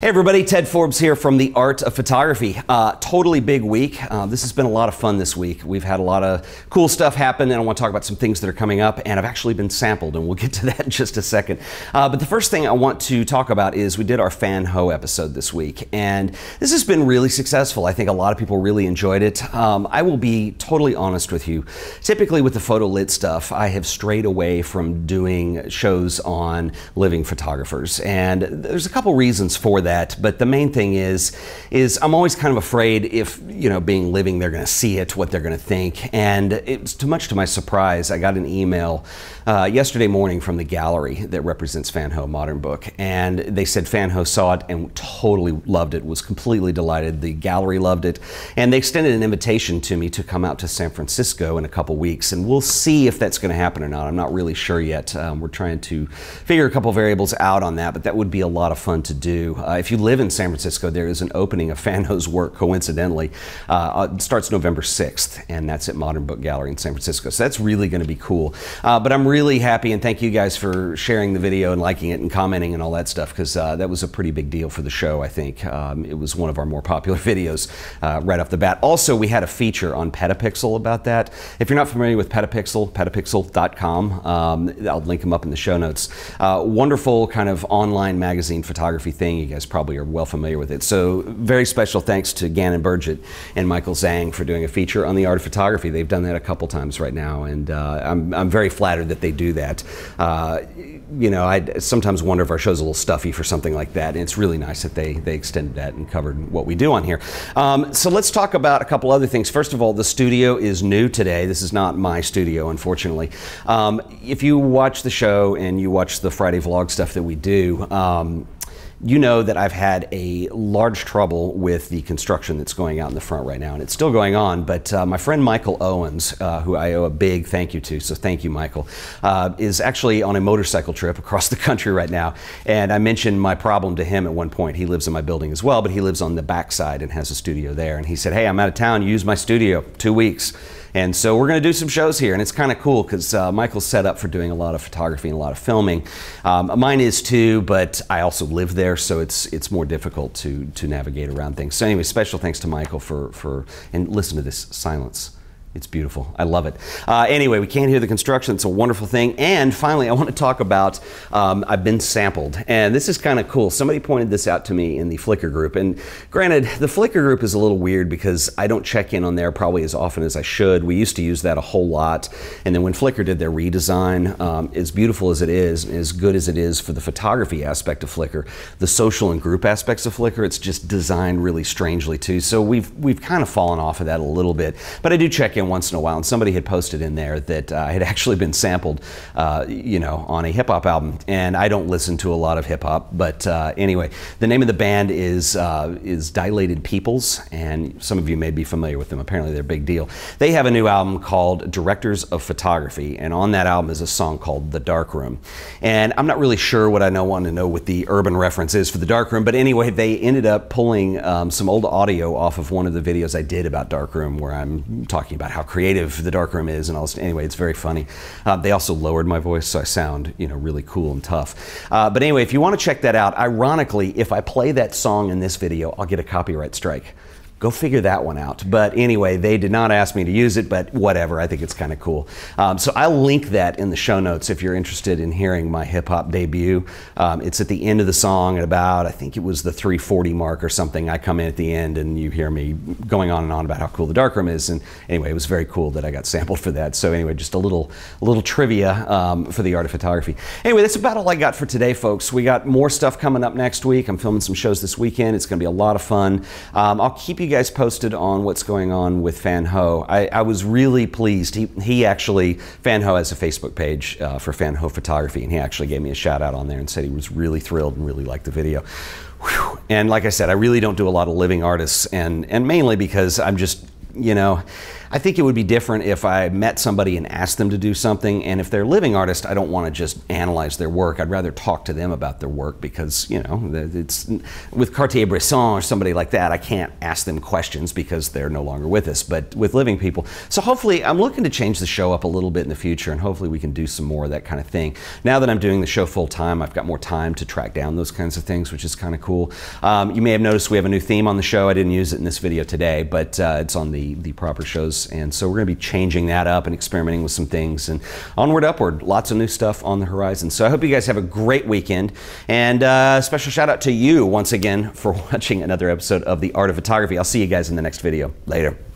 Hey everybody, Ted Forbes here from The Art of Photography. Totally big week. This has been a lot of fun this week. We've had a lot of cool stuff happen, and I want to talk about some things that are coming up, and I've actually been sampled, and we'll get to that in just a second. But the first thing I want to talk about is we did our Fan Ho episode this week, and this has been really successful. I think a lot of people really enjoyed it. I will be totally honest with you. Typically with the photo lit stuff, I have strayed away from doing shows on living photographers, and there's a couple reasons for that. But the main thing is I'm always kind of afraid if, being living, they're going to see it, what they're going to think. And it's too much to my surprise. I got an email yesterday morning from the gallery that represents Fan Ho Modern Book, and they said Fan Ho saw it and totally loved it, was completely delighted. The gallery loved it, and they extended an invitation to me to come out to San Francisco in a couple weeks, and we'll see if that's going to happen or not. I'm not really sure yet. We're trying to figure a couple variables out on that, but that would be a lot of fun to do. If you live in San Francisco, there is an opening of Fan Ho's work, coincidentally. It starts November 6th, and that's at Modern Book Gallery in San Francisco. So that's really going to be cool. But I'm really happy, and thank you guys for sharing the video and liking it and commenting and all that stuff, because that was a pretty big deal for the show, I think. It was one of our more popular videos right off the bat. Also, we had a feature on Petapixel about that. If you're not familiar with Petapixel, petapixel.com, I'll link them up in the show notes. Wonderful kind of online magazine photography thing. You guys probably are well familiar with it. So very special thanks to Gannon Burgett and Michael Zhang for doing a feature on the art of photography. They've done that a couple times right now, and I'm very flattered that they do that. I sometimes wonder if our show's a little stuffy for something like that, and it's really nice that they extended that and covered what we do on here. So let's talk about a couple other things. First of all, the studio is new today. This is not my studio, unfortunately. If you watch the show and you watch the Friday vlog stuff that we do, you know that I've had a large trouble with the construction that's going out in the front right now, and it's still going on, but my friend Michael Owens, who I owe a big thank you to, so thank you, Michael, is actually on a motorcycle trip across the country right now, and I mentioned my problem to him at one point. He lives in my building as well, but he lives on the backside and has a studio there, and he said, hey, I'm out of town, use my studio, 2 weeks. And so we're going to do some shows here, and it's kind of cool because Michael's set up for doing a lot of photography and a lot of filming. Mine is too, but I also live there, so it's more difficult to navigate around things. So anyway, special thanks to Michael and listen to this silence. It's beautiful. I love it. Anyway, we can't hear the construction. It's a wonderful thing. And finally, I want to talk about I've been sampled. And this is kind of cool. Somebody pointed this out to me in the Flickr group. And granted, the Flickr group is a little weird because I don't check in on there probably as often as I should. We used to use that a whole lot. And then when Flickr did their redesign, as beautiful as it is, as good as it is for the photography aspect of Flickr, the social and group aspects of Flickr, it's just designed really strangely too. So we've kind of fallen off of that a little bit. But I do check in once in a while, and somebody had posted in there that I had actually been sampled, on a hip hop album, and I don't listen to a lot of hip hop, but anyway, the name of the band is Dilated Peoples, and some of you may be familiar with them. Apparently they're a big deal. They have a new album called Directors of Photography, and on that album is a song called The Dark Room, and I'm not really sure what I want to know what the urban reference is for The Dark Room, but anyway, they ended up pulling some old audio off of one of the videos I did about Dark Room, where I'm talking about how creative the darkroom is and all this. Anyway, it's very funny. They also lowered my voice, so I sound, really cool and tough. But anyway, if you want to check that out, ironically, if I play that song in this video, I'll get a copyright strike. Go figure that one out. But anyway, they did not ask me to use it, but whatever, I think it's kind of cool. So I'll link that in the show notes if you're interested in hearing my hip hop debut. It's at the end of the song at about, I think it was the 3:40 mark or something. I come in at the end and you hear me going on and on about how cool the darkroom is. And anyway, it was very cool that I got sampled for that. So anyway, just a little trivia for the art of photography. Anyway, that's about all I got for today, folks. We got more stuff coming up next week. I'm filming some shows this weekend. It's going to be a lot of fun. I'll keep you guys posted on what's going on with Fan Ho. I was really pleased. He actually, Fan Ho has a Facebook page for Fan Ho Photography, and he actually gave me a shout out on there and said he was really thrilled and really liked the video. Whew. And like I said, I really don't do a lot of living artists, and mainly because I'm just, I think it would be different if I met somebody and asked them to do something, and if they're a living artist, I don't want to just analyze their work. I'd rather talk to them about their work because, you know, it's with Cartier-Bresson or somebody like that, I can't ask them questions because they're no longer with us, but with living people. So hopefully, I'm looking to change the show up a little bit in the future, and hopefully we can do some more of that kind of thing. Now that I'm doing the show full time, I've got more time to track down those kinds of things, which is kind of cool. You may have noticed we have a new theme on the show. I didn't use it in this video today, but it's on the proper shows, and so we're going to be changing that up and experimenting with some things, and onward, upward, lots of new stuff on the horizon. So I hope you guys have a great weekend, and special shout out to you once again for watching another episode of The Art of Photography. I'll see you guys in the next video. Later.